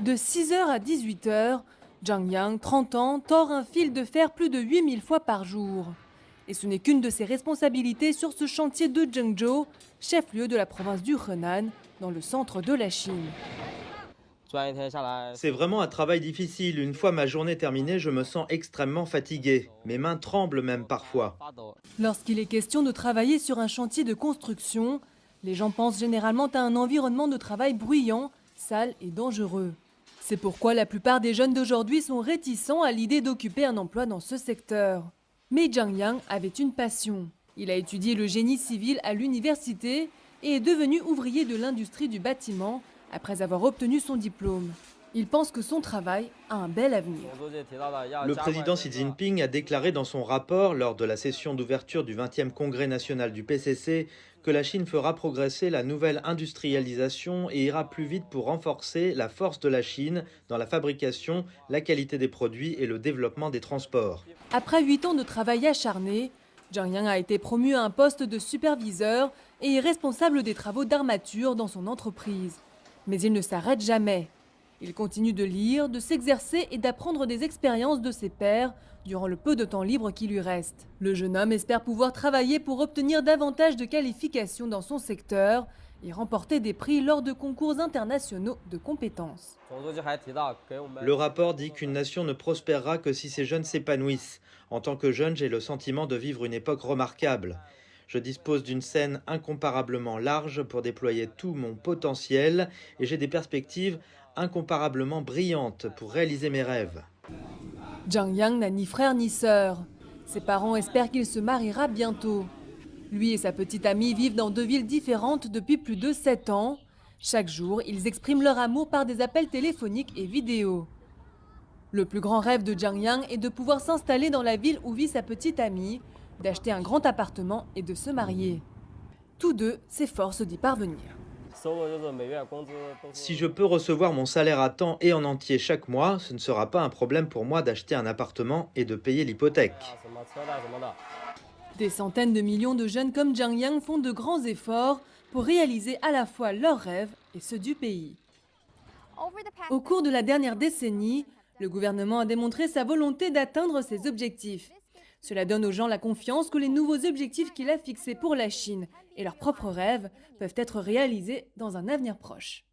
De 6 heures à 18 heures, Zhang Yang, 30 ans, tord un fil de fer plus de 8000 fois par jour. Et ce n'est qu'une de ses responsabilités sur ce chantier de Zhengzhou, chef-lieu de la province du Henan, dans le centre de la Chine. C'est vraiment un travail difficile. Une fois ma journée terminée, je me sens extrêmement fatigué. Mes mains tremblent même parfois. Lorsqu'il est question de travailler sur un chantier de construction, les gens pensent généralement à un environnement de travail bruyant, sale et dangereux. C'est pourquoi la plupart des jeunes d'aujourd'hui sont réticents à l'idée d'occuper un emploi dans ce secteur. Mais Zhang Yang avait une passion. Il a étudié le génie civil à l'université et est devenu ouvrier de l'industrie du bâtiment après avoir obtenu son diplôme. Il pense que son travail a un bel avenir. Le président Xi Jinping a déclaré dans son rapport, lors de la session d'ouverture du 20e congrès national du PCC, que la Chine fera progresser la nouvelle industrialisation et ira plus vite pour renforcer la force de la Chine dans la fabrication, la qualité des produits et le développement des transports. Après 8 ans de travail acharné, Zhang Yang a été promu à un poste de superviseur et est responsable des travaux d'armature dans son entreprise. Mais il ne s'arrête jamais. Il continue de lire, de s'exercer et d'apprendre des expériences de ses pairs durant le peu de temps libre qui lui reste. Le jeune homme espère pouvoir travailler pour obtenir davantage de qualifications dans son secteur et remporter des prix lors de concours internationaux de compétences. Le rapport dit qu'une nation ne prospérera que si ses jeunes s'épanouissent. En tant que jeune, j'ai le sentiment de vivre une époque remarquable. Je dispose d'une scène incomparablement large pour déployer tout mon potentiel et j'ai des perspectives incomparablement brillantes pour réaliser mes rêves. Zhang Yang n'a ni frère ni sœur. Ses parents espèrent qu'il se mariera bientôt. Lui et sa petite amie vivent dans 2 villes différentes depuis plus de 7 ans. Chaque jour, ils expriment leur amour par des appels téléphoniques et vidéo. Le plus grand rêve de Zhang Yang est de pouvoir s'installer dans la ville où vit sa petite amie, d'acheter un grand appartement et de se marier. Tous deux s'efforcent d'y parvenir. Si je peux recevoir mon salaire à temps et en entier chaque mois, ce ne sera pas un problème pour moi d'acheter un appartement et de payer l'hypothèque. Des centaines de millions de jeunes comme Zhang Yang font de grands efforts pour réaliser à la fois leurs rêves et ceux du pays. Au cours de la dernière décennie, le gouvernement a démontré sa volonté d'atteindre ses objectifs. Cela donne aux gens la confiance que les nouveaux objectifs qu'il a fixés pour la Chine et leurs propres rêves peuvent être réalisés dans un avenir proche.